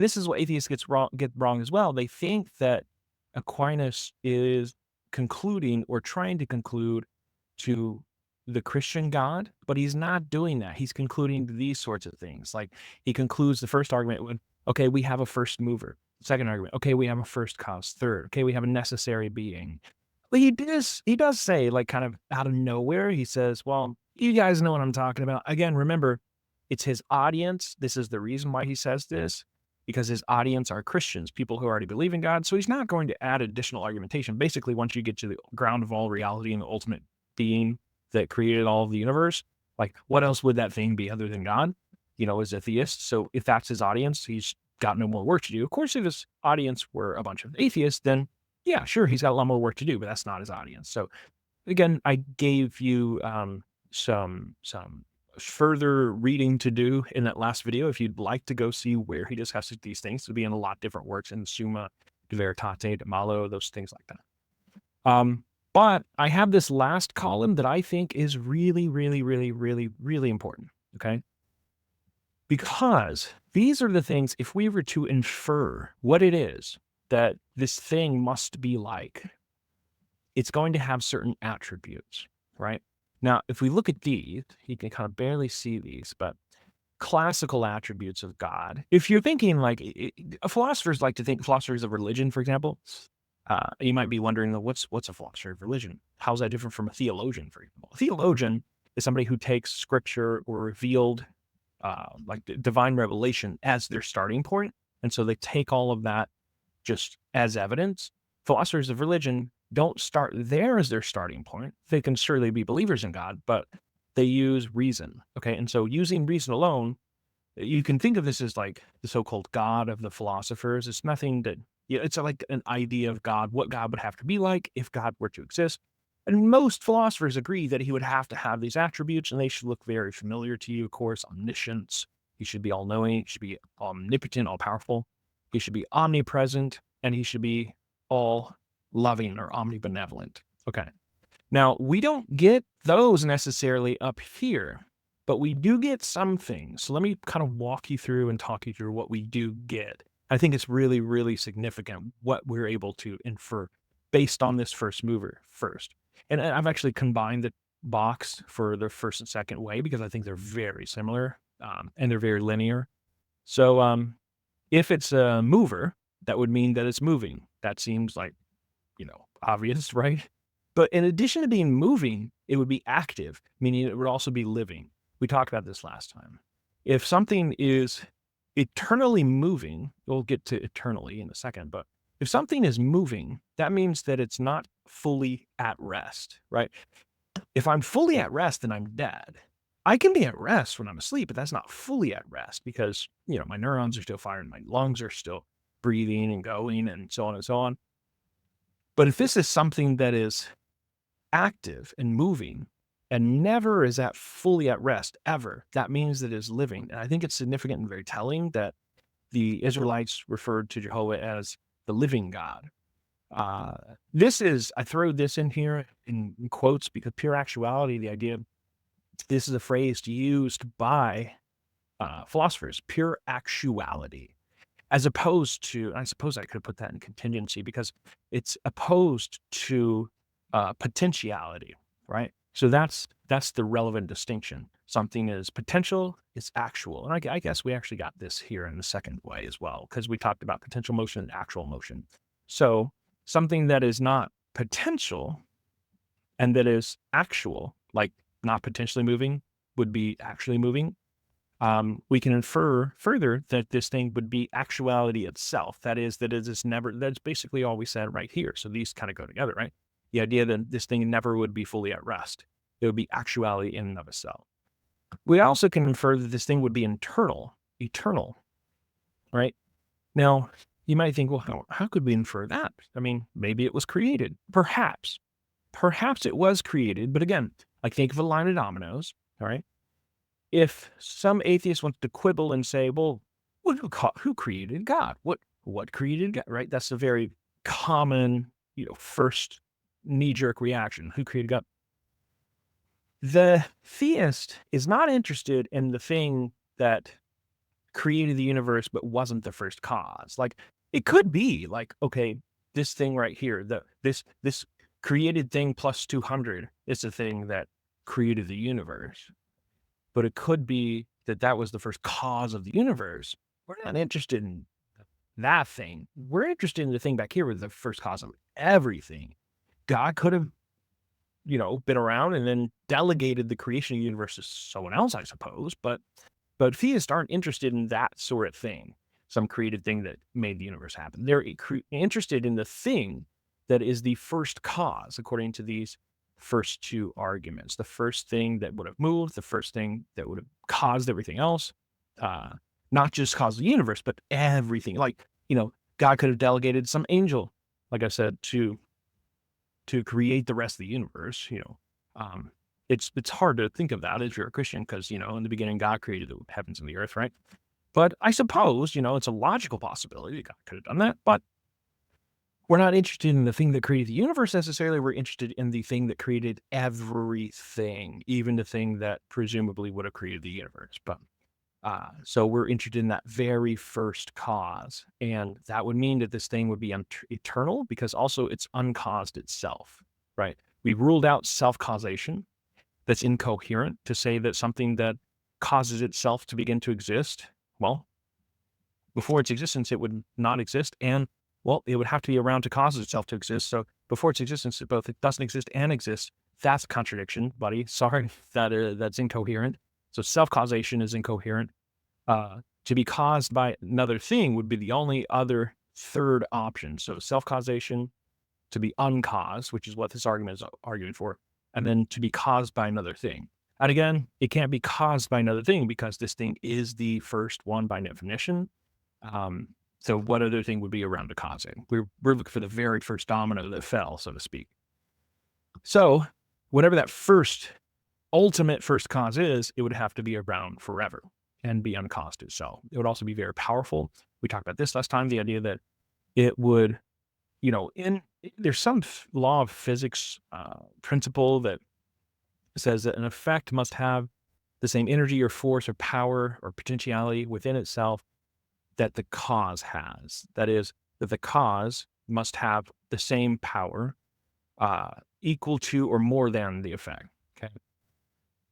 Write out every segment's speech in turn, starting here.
this is what atheists get wrong as well. They think that Aquinas is concluding or trying to conclude to the Christian God, but he's not doing that. He's concluding to these sorts of things. Like he concludes the first argument with, okay, we have a first mover. Second argument, okay, we have a first cause. Third, okay, we have a necessary being. But he does say, like, kind of out of nowhere, he says, well, you guys know what I'm talking about. Again, remember, it's his audience. This is the reason why he says this, because his audience are Christians, people who already believe in God. So he's not going to add additional argumentation. Basically, once you get to the ground of all reality and the ultimate being that created all of the universe, like, what else would that thing be other than God? As a theist. So if that's his audience, he's got no more work to do. Of course, if his audience were a bunch of atheists, then yeah, sure, he's got a lot more work to do, but that's not his audience. So again, I gave you some further reading to do in that last video. If you'd like to go see where he discusses these things, it'll be in a lot of different works in Summa, De Veritate, De Malo, those things like that. But I have this last column that I think is really, really, really, really, really important. Okay. Because these are the things, if we were to infer what it is that this thing must be like, it's going to have certain attributes, right? Now, if we look at these, you can kind of barely see these, but classical attributes of God. If you're thinking like philosophers like to think philosophers of religion, for example, you might be wondering, what's a philosopher of religion? How's that different from a theologian, for example? A theologian is somebody who takes scripture or revealed like divine revelation as their starting point. And so they take all of that just as evidence. Philosophers of religion don't start there as their starting point. They can surely be believers in God, but they use reason. Okay. And so using reason alone, you can think of this as like the so-called God of the philosophers. It's nothing that, it's like an idea of God, what God would have to be like if God were to exist. And most philosophers agree that he would have to have these attributes, and they should look very familiar to you. Of course, omniscience. He should be all-knowing. He should be omnipotent, all-powerful. He should be omnipresent, and he should be all-loving or omnibenevolent. Okay. Now, we don't get those necessarily up here, but we do get some things. So let me kind of walk you through and talk you through what we do get. I think it's really, really significant what we're able to infer based on this first mover first. And I've actually combined the box for the first and second way because I think they're very similar and they're very linear. So if it's a mover, that would mean that it's moving. That seems like, obvious, right? But in addition to being moving, it would be active, meaning it would also be living. We talked about this last time. If something is eternally moving, we'll get to eternally in a second, but if something is moving, that means that it's not fully at rest, right? If I'm fully at rest, then I'm dead. I can be at rest when I'm asleep, but that's not fully at rest because, my neurons are still firing, my lungs are still breathing and going and so on and so on. But if this is something that is active and moving and never is fully at rest ever, that means that it is living. And I think it's significant and very telling that the Israelites referred to Jehovah as the living God. I throw this in here in quotes because pure actuality, the idea, this is a phrase used by philosophers, pure actuality, as opposed to, I suppose I could put that in contingency because it's opposed to potentiality, right? So that's the relevant distinction. Something is potential, it's actual. And I guess we actually got this here in the second way as well, because we talked about potential motion and actual motion. So something that is not potential and that is actual, like not potentially moving, would be actually moving. We can infer further that this thing would be actuality itself. That is, that it is never, that's basically all we said right here. So these kind of go together, right? The idea that this thing never would be fully at rest. It would be actuality in and of itself. We also can infer that this thing would be eternal, right? Now, you might think, well, how could we infer that? I mean, maybe it was created. Perhaps it was created. But again, like think of a line of dominoes, all right? If some atheist wants to quibble and say, well, who created God? What created God, right? That's a very common, first knee-jerk reaction. Who created God? The theist is not interested in the thing that created the universe but wasn't the first cause. Like, it could be like, okay, this thing right here, this created thing plus 200 is the thing that created the universe. But it could be that that was the first cause of the universe. We're not interested in that thing. We're interested in the thing back here with the first cause of everything. God could have, been around and then delegated the creation of the universe to someone else, I suppose. But theists aren't interested in that sort of thing, some created thing that made the universe happen. They're interested in the thing that is the first cause, according to these first two arguments. The first thing that would have moved, the first thing that would have caused everything else, not just caused the universe, but everything. Like, God could have delegated some angel, like I said, to create the rest of the universe. It's hard to think of that if you're a Christian, because, in the beginning, God created the heavens and the earth, right? But I suppose, it's a logical possibility that God could have done that. But we're not interested in the thing that created the universe necessarily. We're interested in the thing that created everything, even the thing that presumably would have created the universe. But so we're interested in that very first cause. And that would mean that this thing would be eternal, because also it's uncaused itself, right? We ruled out self-causation. That's incoherent to say that something that causes itself to begin to exist, well, before its existence, it would not exist. And, well, it would have to be around to cause itself to exist. So before its existence, it doesn't exist and exists. That's a contradiction, buddy. Sorry, that's incoherent. So self-causation is incoherent. To be caused by another thing would be the only other third option. So self-causation, to be uncaused, which is what this argument is arguing for, and then to be caused by another thing. And again, it can't be caused by another thing because this thing is the first one by definition. So what other thing would be around to cause it? We're looking for the very first domino that fell, so to speak. So whatever that ultimate first cause is, it would have to be around forever and be uncaused itself. It would also be very powerful. We talked about this last time, the idea that it would, there's some law of physics principle that says that an effect must have the same energy or force or power or potentiality within itself that the cause has. That is, that the cause must have the same power equal to or more than the effect. Okay.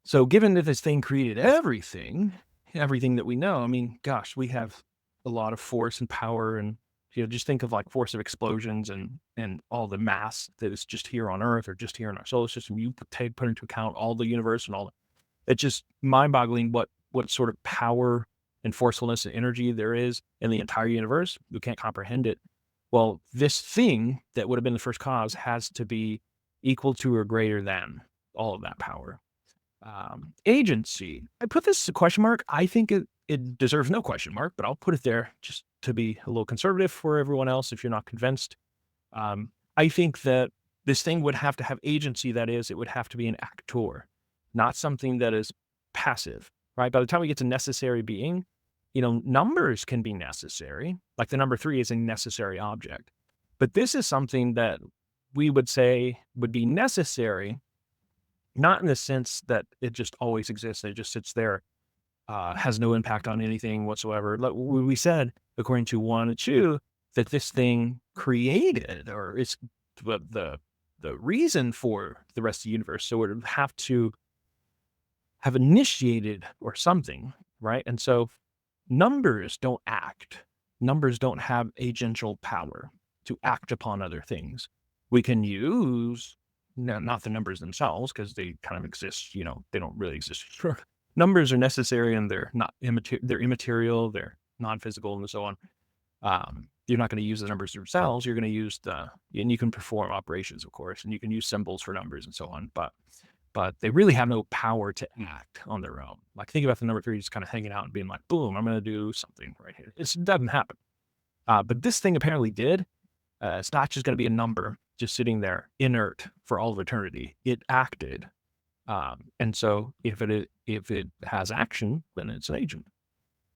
So given that this thing created everything that we know, I mean, gosh, we have a lot of force and power, and just think of like force of explosions and all the mass that is just here on Earth or just here in our solar system. You put into account all the universe and all that. It's just mind-boggling what sort of power and forcefulness and energy there is in the entire universe. We can't comprehend it. Well, this thing that would have been the first cause has to be equal to or greater than all of that power. Agency. I put this as a question mark. I think it deserves no question mark, but I'll put it there just to be a little conservative for everyone else if you're not convinced. I think that this thing would have to have agency. That is, it would have to be an actor, not something that is passive, right? By the time we get to necessary being, numbers can be necessary. Like the number 3 is a necessary object. But this is something that we would say would be necessary, not in the sense that it just always exists. It just sits there, has no impact on anything whatsoever. Like we said, according to 1 and 2, that this thing created, or it's the reason for the rest of the universe. So it would have to have initiated or something, right? And so numbers don't act. Numbers don't have agential power to act upon other things. We can use, not the numbers themselves, because they kind of exist, they don't really exist. Numbers are necessary and they're not they're immaterial, they're non-physical, and so on. You're not going to use the numbers themselves. You're going to use and you can perform operations, of course, and you can use symbols for numbers and so on, but they really have no power to act on their own. Like, think about the number 3 just kind of hanging out and being like, boom, I'm going to do something right here. It doesn't happen. But this thing apparently did. It's not just going to be a number just sitting there inert for all of eternity. It acted. And so if it has action, then it's an agent.